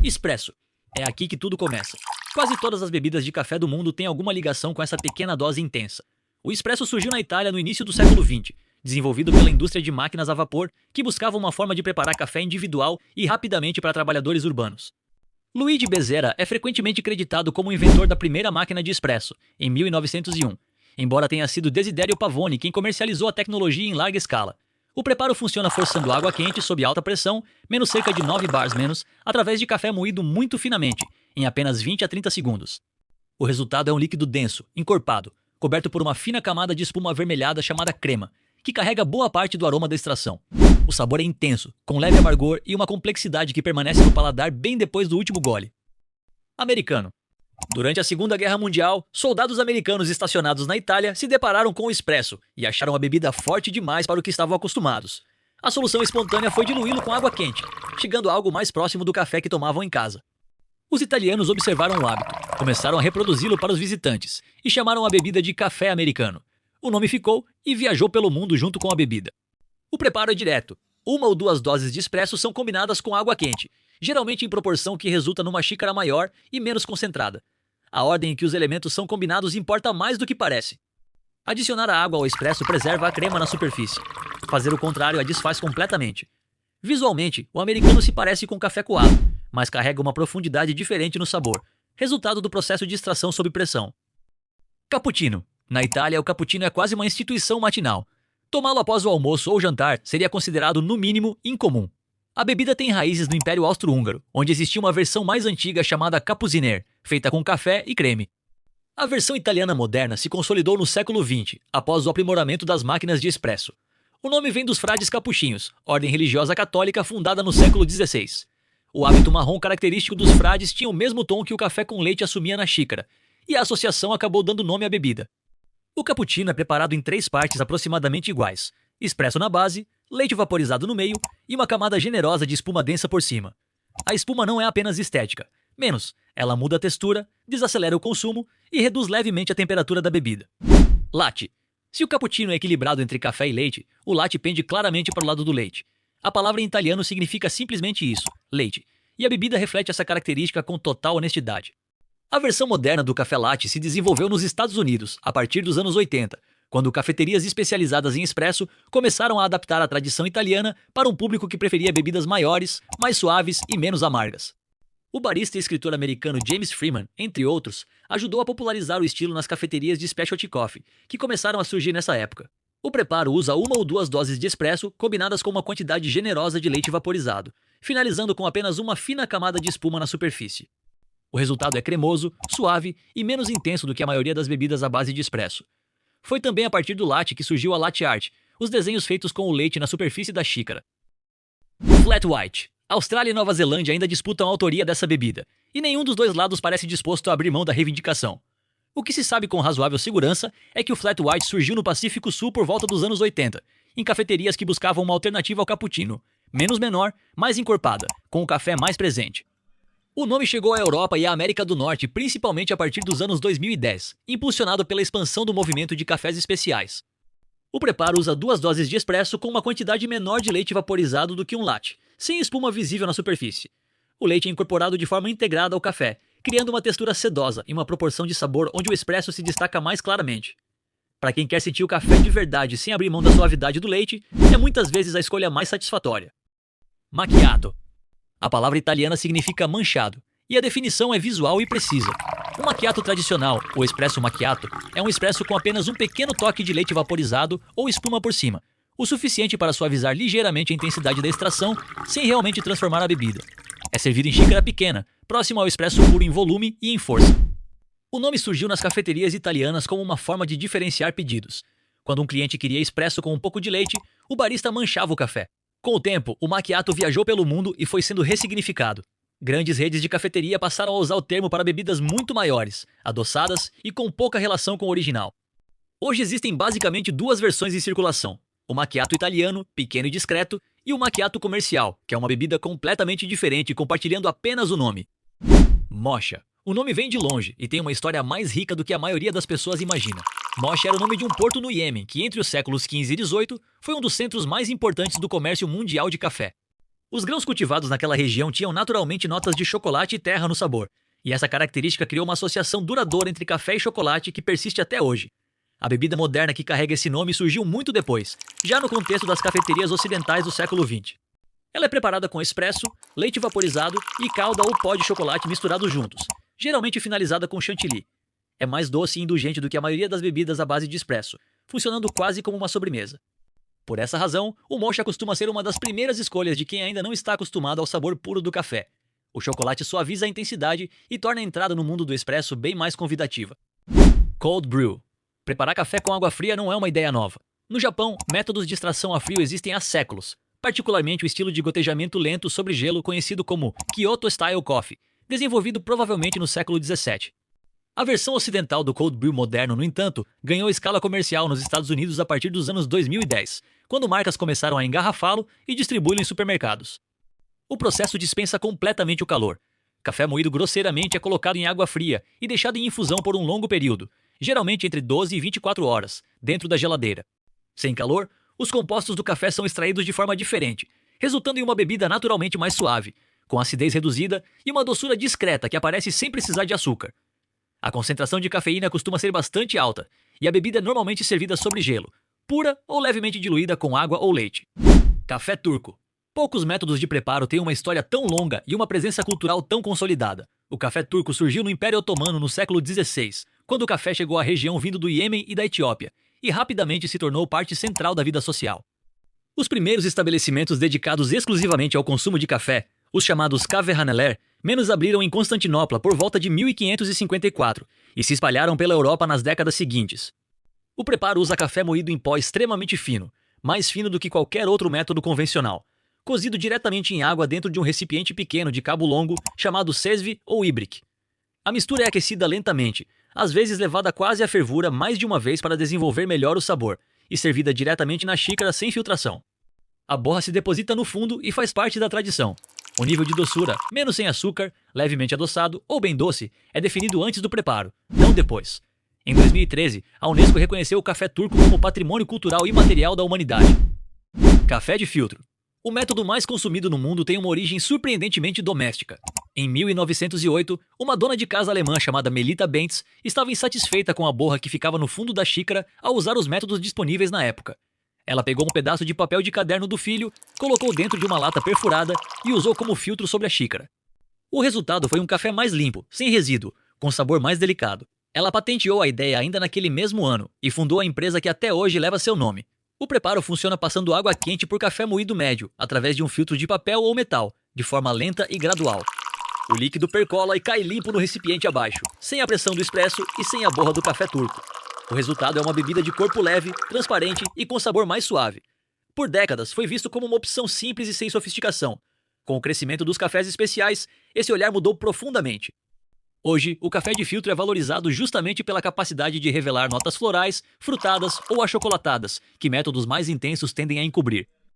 Espresso. É aqui que tudo começa. Quase todas as bebidas de café do mundo têm alguma ligação com essa pequena dose intensa. O espresso surgiu na Itália no início do século XX, desenvolvido pela indústria de máquinas a vapor que buscava uma forma de preparar café individual e rapidamente para trabalhadores urbanos. Luigi Bezzera é frequentemente creditado como o inventor da primeira máquina de espresso, em 1901, embora tenha sido Desiderio Pavone quem comercializou a tecnologia em larga escala. O preparo funciona forçando água quente sob alta pressão, menos cerca de 9 bars menos, através de café moído muito finamente, em apenas 20 a 30 segundos. O resultado é um líquido denso, encorpado, coberto por uma fina camada de espuma avermelhada chamada crema, que carrega boa parte do aroma da extração. O sabor é intenso, com leve amargor e uma complexidade que permanece no paladar bem depois do último gole. Americano. Durante a Segunda Guerra Mundial, soldados americanos estacionados na Itália se depararam com o espresso e acharam a bebida forte demais para o que estavam acostumados. A solução espontânea foi diluí-lo com água quente, chegando a algo mais próximo do café que tomavam em casa. Os italianos observaram o hábito, começaram a reproduzi-lo para os visitantes e chamaram a bebida de café americano. O nome ficou e viajou pelo mundo junto com a bebida. O preparo é direto. 1 ou 2 doses de espresso são combinadas com água quente, geralmente em proporção que resulta numa xícara maior e menos concentrada. A ordem em que os elementos são combinados importa mais do que parece. Adicionar a água ao espresso preserva a crema na superfície. Fazer o contrário a desfaz completamente. Visualmente, o americano se parece com café coado, mas carrega uma profundidade diferente no sabor, resultado do processo de extração sob pressão. Cappuccino. Na Itália, o cappuccino é quase uma instituição matinal. Tomá-lo após o almoço ou jantar seria considerado, no mínimo, incomum. A bebida tem raízes no Império Austro-Húngaro, onde existia uma versão mais antiga chamada Kapuziner, feita com café e creme. A versão italiana moderna se consolidou no século XX, após o aprimoramento das máquinas de espresso. O nome vem dos frades capuchinhos, ordem religiosa católica fundada no século XVI. O hábito marrom característico dos frades tinha o mesmo tom que o café com leite assumia na xícara, e a associação acabou dando nome à bebida. O cappuccino é preparado em 3 partes aproximadamente iguais: espresso na base, leite vaporizado no meio e uma camada generosa de espuma densa por cima. A espuma não é apenas estética, menos, ela muda a textura, desacelera o consumo e reduz levemente a temperatura da bebida. Latte. Se o cappuccino é equilibrado entre café e leite, o latte pende claramente para o lado do leite. A palavra em italiano significa simplesmente isso, leite, e a bebida reflete essa característica com total honestidade. A versão moderna do café latte se desenvolveu nos Estados Unidos, a partir dos anos 80, quando cafeterias especializadas em espresso começaram a adaptar a tradição italiana para um público que preferia bebidas maiores, mais suaves e menos amargas. O barista e escritor americano James Freeman, entre outros, ajudou a popularizar o estilo nas cafeterias de specialty coffee, que começaram a surgir nessa época. O preparo usa 1 ou 2 doses de espresso combinadas com uma quantidade generosa de leite vaporizado, finalizando com apenas uma fina camada de espuma na superfície. O resultado é cremoso, suave e menos intenso do que a maioria das bebidas à base de espresso. Foi também a partir do latte que surgiu a latte art, os desenhos feitos com o leite na superfície da xícara. Flat white. Austrália e Nova Zelândia ainda disputam a autoria dessa bebida, e nenhum dos dois lados parece disposto a abrir mão da reivindicação. O que se sabe com razoável segurança é que o flat white surgiu no Pacífico Sul por volta dos anos 80, em cafeterias que buscavam uma alternativa ao cappuccino, menos menor, mais encorpada, com o café mais presente. O nome chegou à Europa e à América do Norte principalmente a partir dos anos 2010, impulsionado pela expansão do movimento de cafés especiais. O preparo usa 2 doses de espresso com uma quantidade menor de leite vaporizado do que um latte, sem espuma visível na superfície. O leite é incorporado de forma integrada ao café, criando uma textura sedosa e uma proporção de sabor onde o espresso se destaca mais claramente. Para quem quer sentir o café de verdade sem abrir mão da suavidade do leite, é muitas vezes a escolha mais satisfatória. Macchiato. A palavra italiana significa manchado, e a definição é visual e precisa. O macchiato tradicional, ou espresso macchiato, é um espresso com apenas um pequeno toque de leite vaporizado ou espuma por cima, o suficiente para suavizar ligeiramente a intensidade da extração, sem realmente transformar a bebida. É servido em xícara pequena, próximo ao espresso puro em volume e em força. O nome surgiu nas cafeterias italianas como uma forma de diferenciar pedidos. Quando um cliente queria espresso com um pouco de leite, o barista manchava o café. Com o tempo, o macchiato viajou pelo mundo e foi sendo ressignificado. Grandes redes de cafeteria passaram a usar o termo para bebidas muito maiores, adoçadas e com pouca relação com o original. Hoje existem basicamente 2 versões em circulação: o macchiato italiano, pequeno e discreto, e o macchiato comercial, que é uma bebida completamente diferente compartilhando apenas o nome. Mocha. O nome vem de longe e tem uma história mais rica do que a maioria das pessoas imagina. Mocha era o nome de um porto no Iêmen, que entre os séculos XV e XVIII foi um dos centros mais importantes do comércio mundial de café. Os grãos cultivados naquela região tinham naturalmente notas de chocolate e terra no sabor, e essa característica criou uma associação duradoura entre café e chocolate que persiste até hoje. A bebida moderna que carrega esse nome surgiu muito depois, já no contexto das cafeterias ocidentais do século XX. Ela é preparada com expresso, leite vaporizado e calda ou pó de chocolate misturados juntos, geralmente finalizada com chantilly. É mais doce e indulgente do que a maioria das bebidas à base de expresso, funcionando quase como uma sobremesa. Por essa razão, o mocha costuma ser uma das primeiras escolhas de quem ainda não está acostumado ao sabor puro do café. O chocolate suaviza a intensidade e torna a entrada no mundo do expresso bem mais convidativa. Cold Brew. Preparar café com água fria não é uma ideia nova. No Japão, métodos de extração a frio existem há séculos, particularmente o estilo de gotejamento lento sobre gelo conhecido como Kyoto Style Coffee, desenvolvido provavelmente no século XVII. A versão ocidental do Cold Brew moderno, no entanto, ganhou escala comercial nos Estados Unidos a partir dos anos 2010, quando marcas começaram a engarrafá-lo e distribuí-lo em supermercados. O processo dispensa completamente o calor. Café moído grosseiramente é colocado em água fria e deixado em infusão por um longo período, geralmente entre 12 e 24 horas, dentro da geladeira. Sem calor, os compostos do café são extraídos de forma diferente, resultando em uma bebida naturalmente mais suave, com acidez reduzida e uma doçura discreta que aparece sem precisar de açúcar. A concentração de cafeína costuma ser bastante alta, e a bebida é normalmente servida sobre gelo, pura ou levemente diluída com água ou leite. Café turco. Poucos métodos de preparo têm uma história tão longa e uma presença cultural tão consolidada. O café turco surgiu no Império Otomano no século XVI, quando o café chegou à região vindo do Iêmen e da Etiópia, e rapidamente se tornou parte central da vida social. Os primeiros estabelecimentos dedicados exclusivamente ao consumo de café, os chamados kahvehaneler, menos abriram em Constantinopla por volta de 1554 e se espalharam pela Europa nas décadas seguintes. O preparo usa café moído em pó extremamente fino, mais fino do que qualquer outro método convencional, cozido diretamente em água dentro de um recipiente pequeno de cabo longo chamado sesve ou ibrick. A mistura é aquecida lentamente, às vezes levada quase à fervura mais de uma vez para desenvolver melhor o sabor, e servida diretamente na xícara sem filtração. A borra se deposita no fundo e faz parte da tradição. O nível de doçura, menos sem açúcar, levemente adoçado ou bem doce, é definido antes do preparo, não depois. Em 2013, a Unesco reconheceu o café turco como patrimônio cultural imaterial da humanidade. Café de filtro. O método mais consumido no mundo tem uma origem surpreendentemente doméstica. Em 1908, uma dona de casa alemã chamada Melita Bentz estava insatisfeita com a borra que ficava no fundo da xícara ao usar os métodos disponíveis na época. Ela pegou um pedaço de papel de caderno do filho, colocou dentro de uma lata perfurada e usou como filtro sobre a xícara. O resultado foi um café mais limpo, sem resíduo, com sabor mais delicado. Ela patenteou a ideia ainda naquele mesmo ano e fundou a empresa que até hoje leva seu nome. O preparo funciona passando água quente por café moído médio, através de um filtro de papel ou metal, de forma lenta e gradual. O líquido percola e cai limpo no recipiente abaixo, sem a pressão do expresso e sem a borra do café turco. O resultado é uma bebida de corpo leve, transparente e com sabor mais suave. Por décadas, foi visto como uma opção simples e sem sofisticação. Com o crescimento dos cafés especiais, esse olhar mudou profundamente. Hoje, o café de filtro é valorizado justamente pela capacidade de revelar notas florais, frutadas ou achocolatadas, que métodos mais intensos tendem a encobrir.